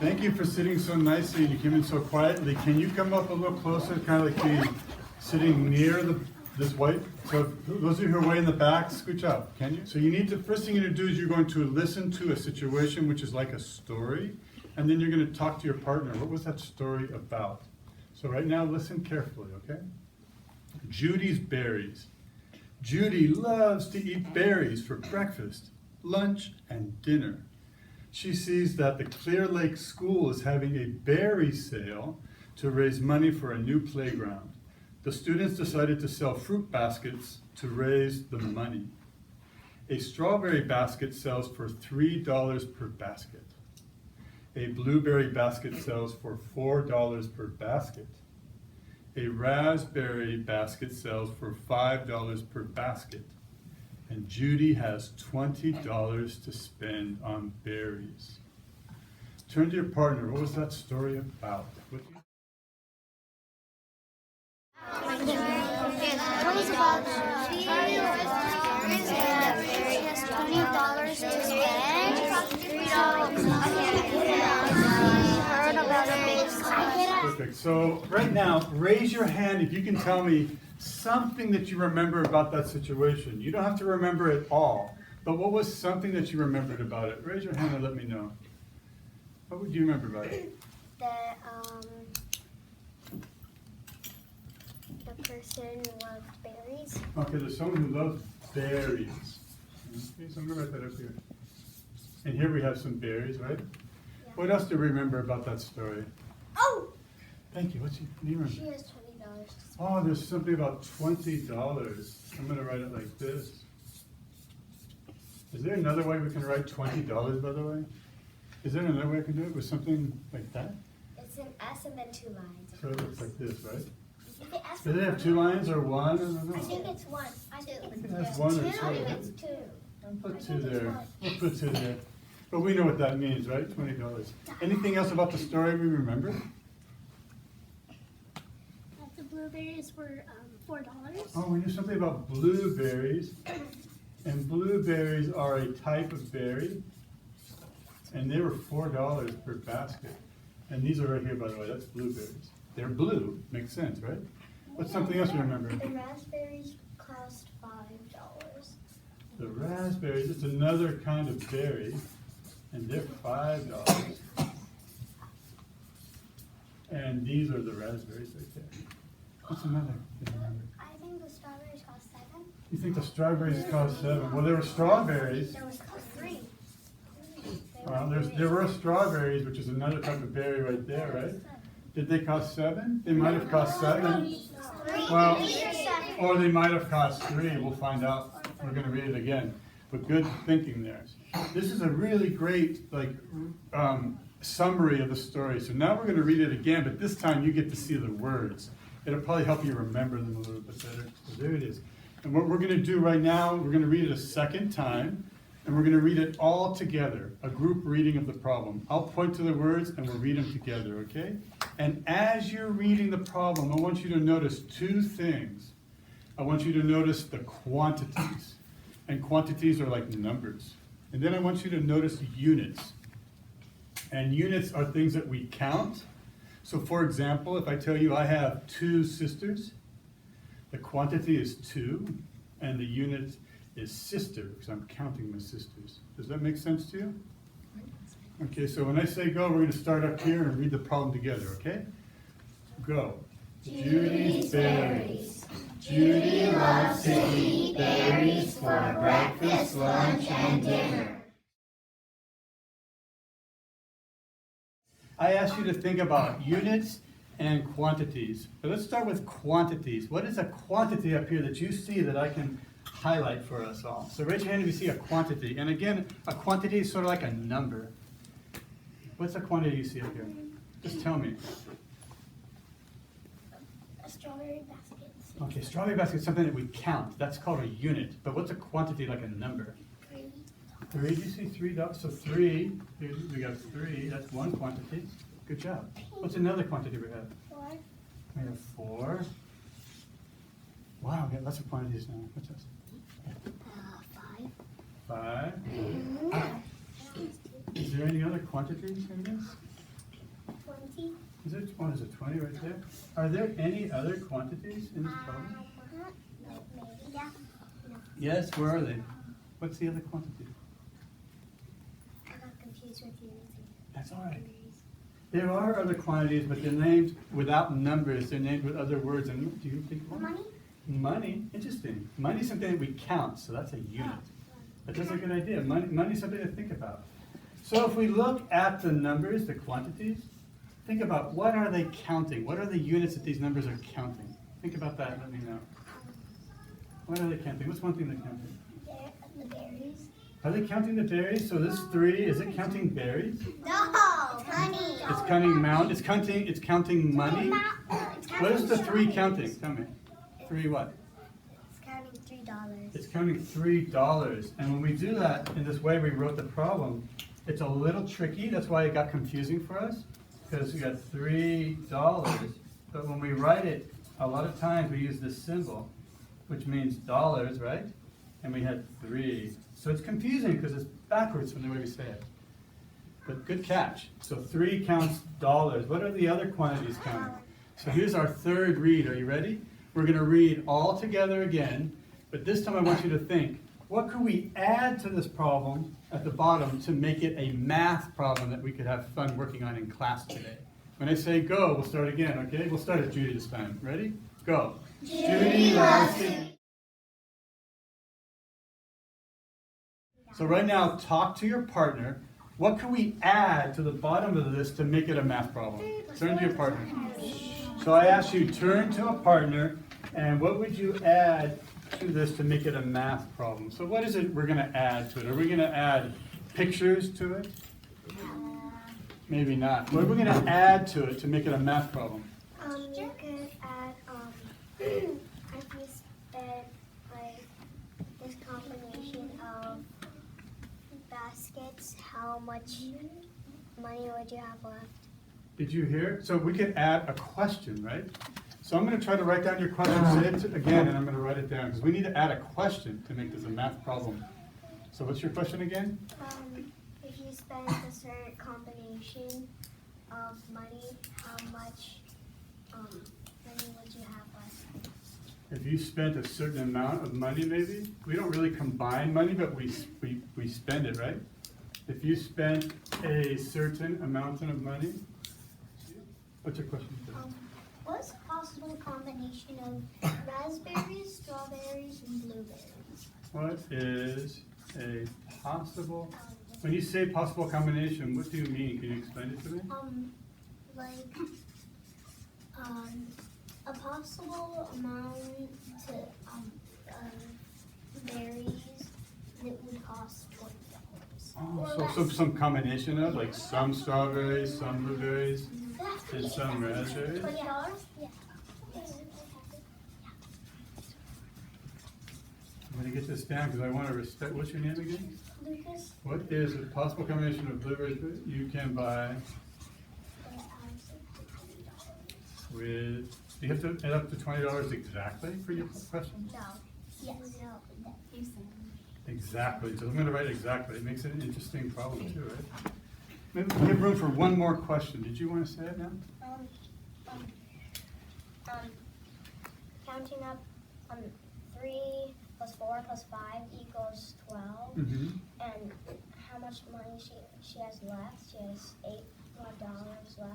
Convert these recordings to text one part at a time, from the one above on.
Thank you for sitting so nicely and you came in so quietly. Can you come up a little closer, kind of like be sitting near this white? So those of you who are way in the back, scooch up, can you? So you need to, first thing you're going to do is you're going to listen to a situation which is like a story, and then you're going to talk to your partner. What was that story about? So right now, listen carefully, okay? Judy's berries. Judy loves to eat berries for breakfast, lunch, and dinner. She sees that the Clear Lake School is having a berry sale to raise money for a new playground. The students decided to sell fruit baskets to raise the money. A strawberry basket sells for $3 per basket. A blueberry basket sells for $4 per basket. A raspberry basket sells for $5 per basket. And Judy has $20 to spend on berries. Turn to your partner. What was that story about? It was about she has $20 to spend. Heard about a big sale. Perfect. So right now, raise your hand if you can tell me something that you remember about that situation. You don't have to remember it all, but what was something that you remembered about it? Raise your hand and let me know. What would you remember about it? The person loved berries. Okay, there's someone who loves berries. Okay, so I'm going to write that up here. And here we have some berries, right? Yeah. What else do we remember about that story? Oh! Thank you. What do you remember? She has $20 to spend. Oh, there's something about $20. I'm going to write it like this. Is there another way we can write $20, by the way? Is there another way I can do it with something like that? It's an S and then 2 lines. So it looks like this, right? Does Does it have 2 lines or 1? I don't know. I think it's 1. I think it has 1 or 2. It's 2. I'll put 2 there. We'll put 2 there. But we know what that means, right? $20. Anything else about the story we remember? That the blueberries were $4. Oh, we knew something about blueberries. And blueberries are a type of berry. And they were $4 per basket. And these are right here, by the way. That's blueberries. They're blue. Makes sense, right? What's something else you remember? The raspberries cost $5. The raspberries, it's another kind of berry. And they're $5. And these are the raspberries right there. What's another thing you remember? I think the strawberries cost $7. You think the strawberries cost $7? Well, there were strawberries. There was 3. Well, there were strawberries, which is another type of berry right there, right? Did they cost $7? They might have cost $7. Well, or they might have cost 3. We'll find out. We're going to read it again. But good thinking there. This is a really great summary of the story. So now we're going to read it again, but this time you get to see the words. It'll probably help you remember them a little bit better. So there it is. And what we're going to do right now, we're going to read it a second time, and we're going to read it all together, a group reading of the problem. I'll point to the words, and we'll read them together, okay? And as you're reading the problem, I want you to notice 2 things. I want you to notice the quantities. And quantities are like numbers. And then I want you to notice units. And units are things that we count. So for example, if I tell you I have 2 sisters, the quantity is 2, and the unit is sister, because I'm counting my sisters. Does that make sense to you? Okay, so when I say go, we're going to start up here and read the problem together, okay? Go. Judy's berries. Judy loves to eat berries for breakfast, lunch, and dinner. I asked you to think about units and quantities. But let's start with quantities. What is a quantity up here that you see that I can highlight for us all? So raise your hand if you see a quantity. And again, a quantity is sort of like a number. What's a quantity you see up here? Just tell me. A strawberry basket. Okay, strawberry basket is something that we count. That's called a unit. But what's a quantity like a number? 3. 3, do you see $3? So 3, we got 3, that's one quantity. Good job. What's another quantity we have? 4. We have 4. Wow, we got lots of quantities now. What's this? 5. 5. Is there any other quantities in this? 20. Is there, oh, there's a 20 right there? Are there any other quantities in this problem? Maybe. Yeah. Yes, where are they? What's the other quantity? I got confused with you. That's all right. There are other quantities, but they're named without numbers. They're named with other words. And do you think one? Money? Money? Interesting. Money is something that we count, so that's a unit. But that's a good idea. Money is something to think about. So if we look at the numbers, the quantities, think about what are they counting? What are the units that these numbers are counting? Think about that and let me know. What are they counting? What's one thing they're counting? The berries. Are they counting the berries? So this 3, is it counting berries? No, money. It's counting amount. It's counting money. What is the 3 counting? Tell me. 3 what? It's counting $3. It's counting $3. And when we do that in this way, we wrote the problem. It's a little tricky. That's why it got confusing for us, because we got $3. But when we write it, a lot of times we use this symbol, which means dollars, right? And we had 3. So it's confusing because it's backwards from the way we say it. But good catch. So 3 counts dollars. What are the other quantities counting? So here's our third read. Are you ready? We're going to read all together again, but this time I want you to think, what could we add to this problem at the bottom to make it a math problem that we could have fun working on in class today? When I say go, we'll start again, okay? We'll start at Judy this time. Ready? Go. Judy loves to... So right now, talk to your partner. What can we add to the bottom of this to make it a math problem? Turn to your partner. So I asked you, turn to a partner, and what would you add to this to make it a math problem? So what is it we're going to add to it? Are we going to add pictures to it? Maybe not. What are we going to add to it to make it a math problem? You could add, if you spent, like, this combination of baskets, how much money would you have left? Did you hear? So we could add a question, right? So I'm going to try to write down your question, say it again, and I'm going to write it down, because we need to add a question to make this a math problem. So what's your question again? If you spend a certain combination of money, how much money would you have left? If you spent a certain amount of money, maybe? We don't really combine money, but we spend it, right? If you spent a certain amount of money, what's your question? What's a possible combination of raspberries, strawberries, and blueberries? What is a possible, when you say possible combination, what do you mean? Can you explain it to me? Like, a possible amount to, berries that would cost $20. Oh, so some combination of, like some strawberries, some blueberries, and some raspberries? $20? Yeah. I'm going to get this down because I want to respect, what's your name again? Lucas? What is a possible combination of blueberries that you can buy with, do you have to add up to $20 exactly for your question? No. Yes. No. Exactly, so I'm going to write exactly. It makes it an interesting problem too, right? Maybe we have room for one more question. Did you want to say it now? Counting up 3 plus 4 plus 5 equals 12. Mm-hmm. And how much money she has left? She has $8 more left to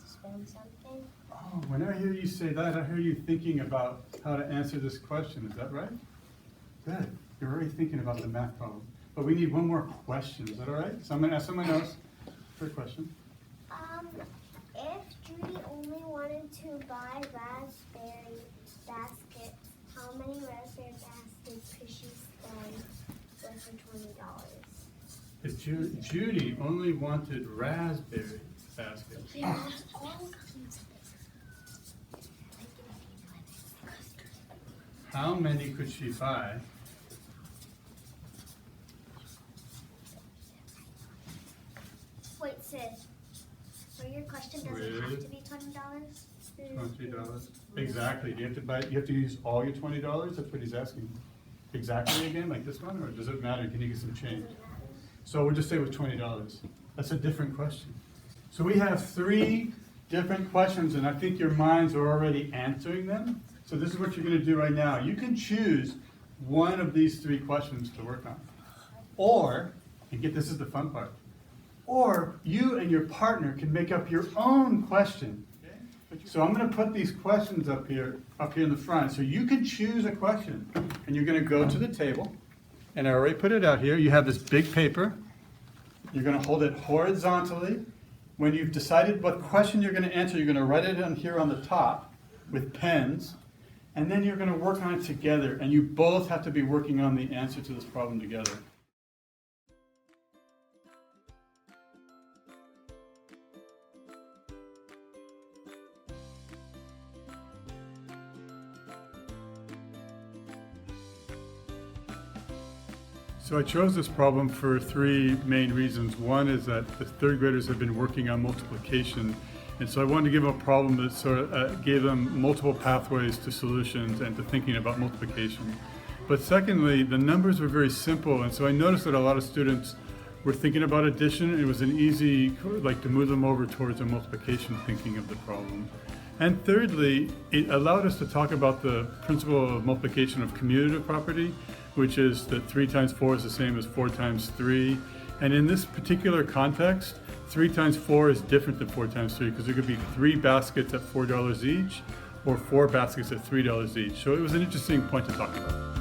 spend something. Oh, when I hear you say that, I hear you thinking about how to answer this question. Is that right? Good. You're already thinking about the math problem. But we need one more question. Is that all right? So I'm going to ask someone else for a question. If Judy only wanted to buy raspberry baskets, how many raspberry baskets could she spend with her $20? If Judy only wanted raspberry baskets, how many could she buy? Wait, sis. For your question, does it have to be $20? $20. Exactly. Do you have to buy? You have to use all your $20? That's what he's asking. Exactly again, like this one, or does it matter? Can you get some change? So we'll just say with $20. That's a different question. So we have 3 different questions, and I think your minds are already answering them. So this is what you're going to do right now. You can choose one of these 3 questions to work on. Or, and get this is the fun part, or you and your partner can make up your own question. So I'm going to put these questions up here in the front. So you can choose a question, and you're going to go to the table, and I already put it out here. You have this big paper. You're going to hold it horizontally. When you've decided what question you're going to answer, you're going to write it on here on the top with pens, and then you're going to work on it together, and you both have to be working on the answer to this problem together. So I chose this problem for 3 main reasons. One is that the 3rd graders have been working on multiplication, and so I wanted to give them a problem that sort of gave them multiple pathways to solutions and to thinking about multiplication. But secondly, the numbers were very simple, and so I noticed that a lot of students were thinking about addition. It was an easy, to move them over towards a multiplication thinking of the problem. And thirdly, it allowed us to talk about the principle of multiplication of commutative property, which is that 3 times 4 is the same as 4 times 3. And in this particular context, 3 times 4 is different than 4 times 3 because there could be 3 baskets at $4 each or 4 baskets at $3 each. So it was an interesting point to talk about.